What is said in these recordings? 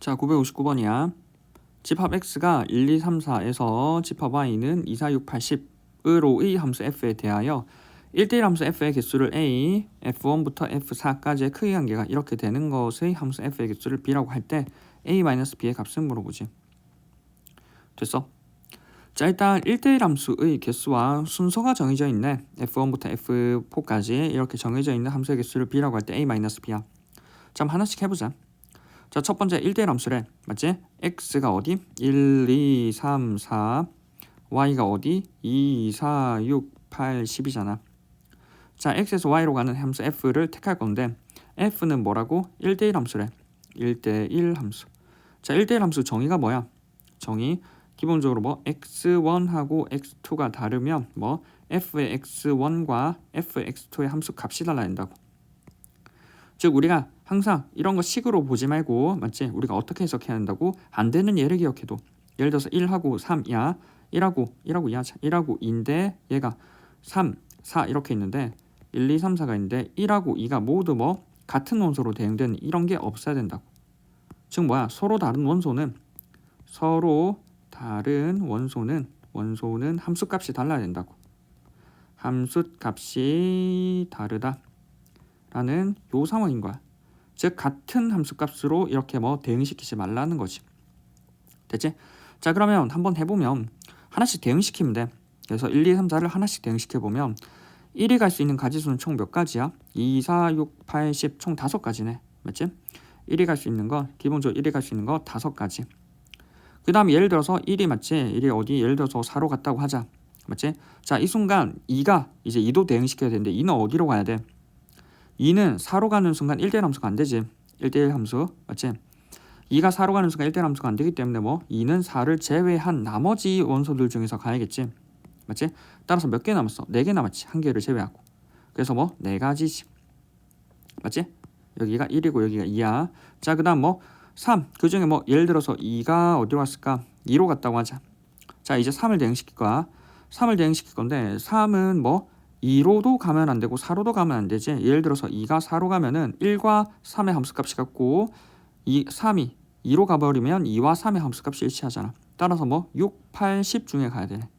자, 959번이야. 집합 x가 1, 2, 3, 4에서 집합 y는 2, 4, 6, 8, 10으로의 함수 f에 대하여 1대1 함수 f의 개수를 a, f1부터 f4까지의 크기 관계가 이렇게 되는 것의 함수 f의 개수를 b라고 할 때 a-b의 값은 물어보지. 됐어? 자, 일단 1대1 함수의 개수와 순서가 정해져 있네. f1부터 f4까지 이렇게 정해져 있는 함수의 개수를 b라고 할 때 a-b야. 자, 하나씩 해보자. 자, 첫 번째 1대1 함수래. 맞지? x가 어디? 1, 2, 3, 4. y가 어디? 2, 4, 6, 8, 10이잖아. 자, x에서 y로 가는 함수 f를 택할 건데 f는 뭐라고? 1대1 함수래. 1대1 함수. 자, 1대1 함수 정의가 뭐야? 정의 기본적으로 뭐 x1하고 x2가 다르면 뭐 f의 x1과 f의 x2의 함수 값이 달라야 된다고. 즉 우리가 항상 이런 거 식으로 보지 말고, 맞지? 우리가 어떻게 해석해야 한다고? 안 되는 예를 기억해도, 예를 들어서 1하고 3이야. 1하고 2인데 얘가 3, 4 이렇게 있는데 1, 2, 3, 4가 있는데 1하고 2가 모두 뭐 같은 원소로 대응되는 이런 게 없어야 된다고. 즉 뭐야? 서로 다른 원소는 함수값이 달라야 된다고. 함수값이 다르다 라는 요 상황인 거야. 즉 같은 함수값으로 이렇게 뭐 대응시키지 말라는 거지. 됐지? 자, 그러면 한번 해보면 하나씩 대응시키면 돼. 그래서 1, 2, 3, 4를 하나씩 대응시켜보면 1이 갈 수 있는 가지수는 총 몇 가지야? 2, 4, 6, 8, 10 총 5가지네. 맞지? 1이 갈 수 있는 거, 기본적으로 1이 갈 수 있는 거 5가지. 그 다음에 예를 들어서 1이 맞지? 1이 어디? 예를 들어서 4로 갔다고 하자. 맞지? 자, 이 순간 2가 이제 2도 대응시켜야 되는데 2는 어디로 가야 돼? 2는 4로 가는 순간 1대1 함수가 안 되지. 1대1 함수. 맞지? 2가 4로 가는 순간 1대1 함수가 안 되기 때문에 뭐 2는 4를 제외한 나머지 원소들 중에서 가야겠지. 맞지? 따라서 몇 개 남았어? 4개 남았지. 한 개를 제외하고. 그래서 뭐 4가지지. 맞지? 여기가 1이고 여기가 2야. 자, 그 다음 뭐 3. 그 중에 뭐 예를 들어서 2가 어디로 갔을까? 2로 갔다고 하자. 자, 이제 3을 대응시킬 거야. 3을 대응시킬 건데 3은 뭐 2로도 가면 안 되고 4로도 가면 안 되지. 예를 들어서 2가 4로 가면은 1과 3의 함수값이 같고 3이 2로 가버리면 2와 3의 함수값이 일치하잖아. 따라서 뭐 6, 8, 10 중에 가야 되네.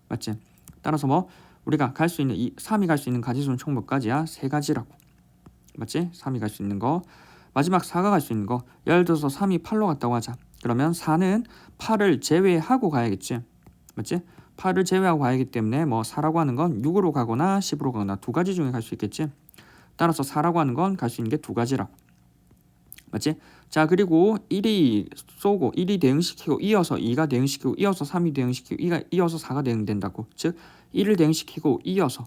맞지? 따라서 뭐 우리가 갈 수 있는 3이 갈 수 있는 가지수는 총 몇 가지야? 3가지라고. 맞지? 3이 갈 수 있는 거. 마지막 4가 갈 수 있는 거. 예를 들어서 3이 8로 갔다고 하자. 그러면 4는 8을 제외하고 가야겠지. 맞지? 8을 제외하고 가야기 때문에 뭐 4라고 하는 건 6으로 가거나 10으로 가거나 2가지 중에 갈 수 있겠지. 따라서 4라고 하는 건 갈 수 있는 게 2가지라고. 맞지? 자, 그리고 1이 쏘고 1이 대응시키고 이어서 2가 대응시키고 이어서 3이 대응시키고 2가 이어서 4가 대응된다고. 즉 1을 대응시키고 이어서,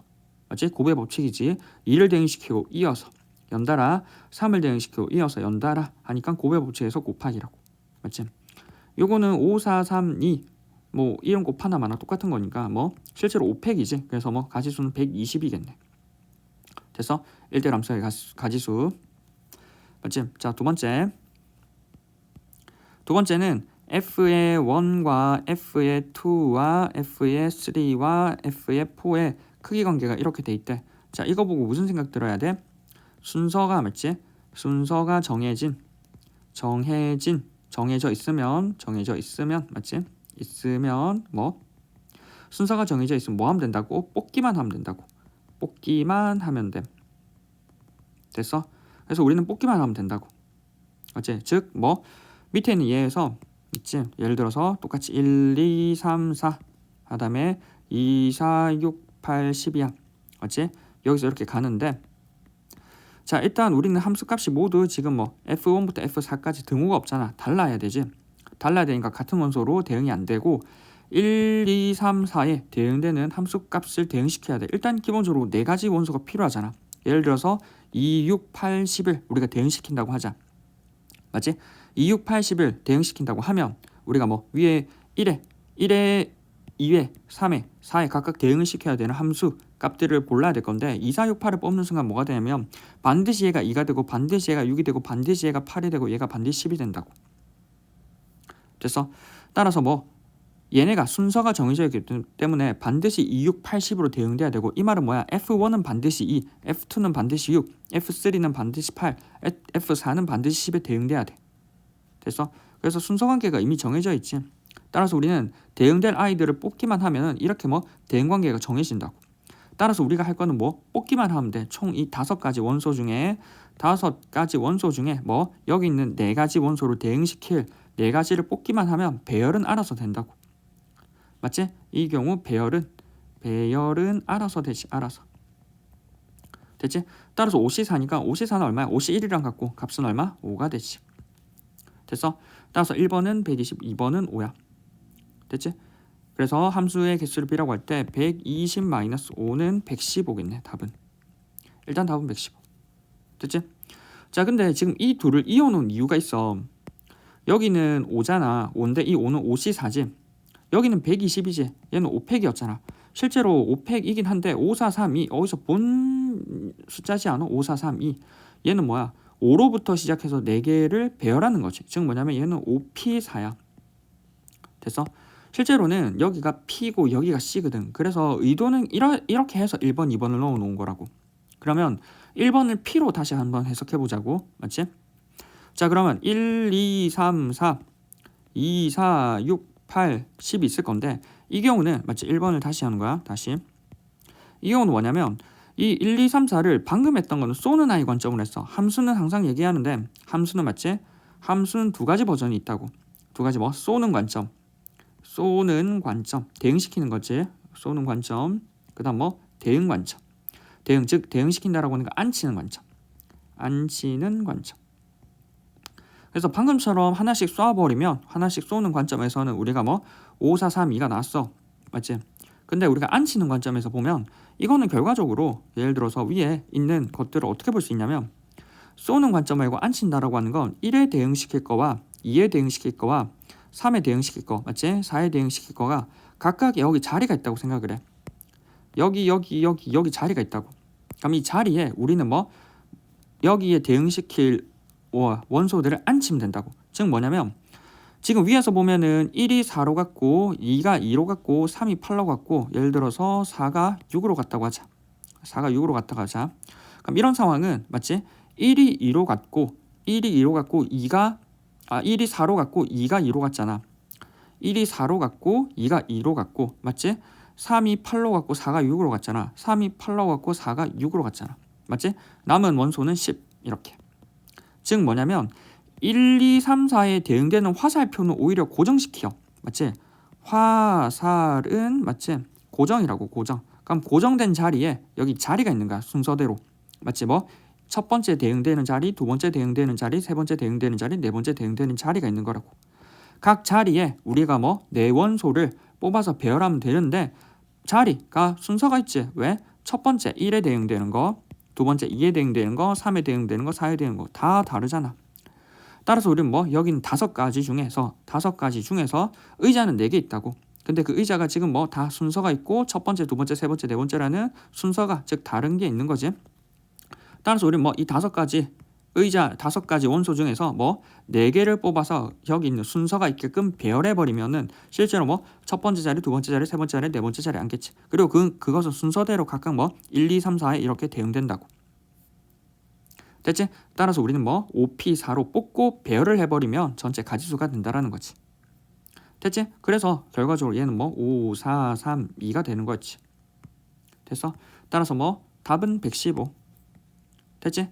맞지? 곱의 법칙이지. 2를 대응시키고 이어서 연달아, 3을 대응시키고 이어서 연달아 하니까 곱의 법칙에서 곱하기라고. 맞지? 요거는 5, 4, 3, 2 뭐 이런 곱 하나 마나 똑같은 거니까 뭐 실제로 5팩이지. 그래서 뭐 가지수는 120이겠네. 됐어? 1대1 함수의 가지수. 맞지? 자, 두 번째는 f의 1과 f의 2와 f의 3와 f의 4의 크기 관계가 이렇게 돼 있대. 자, 이거 보고 무슨 생각 들어야 돼? 순서가 맞지? 순서가 정해져 있으면 맞지? 있으면 뭐 순서가 정해져 있으면 뭐 하면 된다고? 뽑기만 하면 된다고. 뽑기만 하면 돼. 됐어? 그래서 우리는 뽑기만 하면 된다고. 맞지? 즉 뭐 밑에 있는 예에서 있지? 예를 들어서 똑같이 1, 2, 3, 4 하다음에 2, 4, 6, 8, 10이야. 맞지? 여기서 이렇게 가는데 자, 일단 우리는 함수값이 모두 지금 뭐 f1부터 f4까지 등호가 없잖아. 달라야 되지. 달라야 되니까 같은 원소로 대응이 안 되고 1, 2, 3, 4에 대응되는 함수값을 대응시켜야 돼. 일단 기본적으로 4가지 원소가 필요하잖아. 예를 들어서 2, 6, 8, 10을 우리가 대응시킨다고 하자. 맞지? 2, 6, 8, 10을 대응시킨다고 하면 우리가 뭐 위에 1에 2에 3에 4에 각각 대응을 시켜야 되는 함수 값들을 골라야 될 건데 2, 4, 6, 8을 뽑는 순간 뭐가 되냐면 반드시 얘가 2가 되고 반드시 얘가 6이 되고 반드시 얘가 8이 되고 얘가 반드시 10이 된다고. 됐어? 따라서 뭐 얘네가 순서가 정해져 있기 때문에 반드시 2, 6, 8, 10으로 대응돼야 되고 이 말은 뭐야? F1은 반드시 2, F2는 반드시 6, F3는 반드시 8, F4는 반드시 10에 대응돼야 돼. 됐어? 그래서 순서 관계가 이미 정해져 있지. 따라서 우리는 대응될 아이들을 뽑기만 하면 이렇게 뭐 대응 관계가 정해진다고. 따라서 우리가 할 거는 뭐 뽑기만 하면 돼. 총 이 5가지 원소 중에 5가지 원소 중에 뭐 여기 있는 4가지 원소를 대응시킬 4가지를 뽑기만 하면 배열은 알아서 된다고. 맞지? 이 경우 배열은 알아서 되지. 알아서. 됐지? 따라서 5C4니까 5C4는 얼마야? 5C1이랑 같고 값은 얼마? 5가 되지. 됐어? 따라서 1번은 120, 2번은 5야. 됐지? 그래서 함수의 개수를 비라고 할 때 120-5는 115겠네. 답은. 일단 답은 115. 됐지? 자, 근데 지금 이 둘을 이어놓은 이유가 있어. 여기는 5잖아. 5인데 이 5는 5C4지. 여기는 120이지. 얘는 5팩이었잖아. 실제로 5팩이긴 한데 5, 4, 3, 2 어디서 본 숫자지 않아? 5, 4, 3, 2 얘는 뭐야? 5로부터 시작해서 4개를 배열하는 거지. 즉 뭐냐면 얘는 5P4야. 됐어? 실제로는 여기가 P고 여기가 C거든. 그래서 의도는 이렇게 해서 1번, 2번을 넣어 놓은 거라고. 그러면 1번을 P로 다시 한번 해석해 보자고. 맞지? 자, 그러면 1, 2, 3, 4 2, 4, 6, 8, 10 있을 건데 이 경우는 맞지? 1번을 다시 하는 거야. 다시. 이 경우는 뭐냐면 이 1, 2, 3, 4를 방금 했던 거는 쏘는 아이 관점으로 했어. 함수는 항상 얘기하는데 함수는 맞지? 함수는 2가지 버전이 있다고. 2가지 뭐? 쏘는 관점. 대응시키는 거지. 쏘는 관점. 그 다음 뭐? 대응 관점. 대응, 즉 대응시킨다라고 하는 거 안치는 관점. 안치는 관점. 그래서 방금처럼 하나씩 쏴버리면 하나씩 쏘는 관점에서는 우리가 뭐 5, 4, 3, 2가 나왔어. 맞지? 근데 우리가 안치는 관점에서 보면 이거는 결과적으로 예를 들어서 위에 있는 것들을 어떻게 볼 수 있냐면 쏘는 관점 말고 안친다라고 하는 건 1에 대응시킬 거와 2에 대응시킬 거와 3에 대응시킬 거, 맞지? 4에 대응시킬 거가 각각 여기 자리가 있다고 생각을 해. 여기 자리가 있다고. 그럼 이 자리에 우리는 뭐 여기에 대응시킬 원소들을 안치면 된다고. 즉 뭐냐면 지금 위에서 보면은 1이 4로 갔고 2가 2로 갔고 3이 8로 갔고 예를 들어서 4가 6으로 갔다고 하자. 4가 6으로 갔다고 하자. 그럼 이런 상황은 맞지? 1이 2로 갔고 1이 4로 갔고 2가 2로 갔잖아. 1이 4로 갔고 2가 2로 갔고 맞지? 3이 8로 갔고 4가 6으로 갔잖아. 3이 8로 갔고 4가 6으로 갔잖아. 맞지? 남은 원소는 10 이렇게. 즉 뭐냐면 1, 2, 3, 4에 대응되는 화살표는 오히려 고정시켜. 맞지? 화살은 맞지? 고정이라고. 고정. 그럼 고정된 자리에 여기 자리가 있는 거야. 순서대로. 맞지? 뭐 첫 번째 대응되는 자리, 두 번째 대응되는 자리, 세 번째 대응되는 자리, 네 번째 대응되는 자리가 있는 거라고. 각 자리에 우리가 뭐 내원소를 뽑아서 배열하면 되는데 자리가 순서가 있지. 왜? 첫 번째 1에 대응되는 거, 두 번째 2에 대응되는 거, 3에 대응되는 거, 4에 대응되는 거 다 다르잖아. 따라서 우리는 뭐 여기는 5가지 중에서 의자는 4개 있다고. 근데 그 의자가 지금 뭐 다 순서가 있고 첫 번째, 두 번째, 세 번째, 네 번째라는 순서가 즉 다른 게 있는 거지. 따라서 우리는 뭐 이 5가지 의자 5가지 원소 중에서 뭐 4개를 뽑아서 여기 있는 순서가 있게끔 배열해 버리면은 실제로 뭐 첫 번째 자리, 두 번째 자리, 세 번째 자리, 네 번째 자리 앉겠지. 그리고 그것은 순서대로 각각 뭐 1, 2, 3, 4에 이렇게 대응된다고. 됐지? 따라서 우리는 뭐 5P4로 뽑고 배열을 해버리면 전체 가지수가 된다라는 거지. 됐지? 그래서 결과적으로 얘는 뭐 5, 4, 3, 2가 되는 거였지. 됐어? 따라서 뭐 답은 115. 됐지?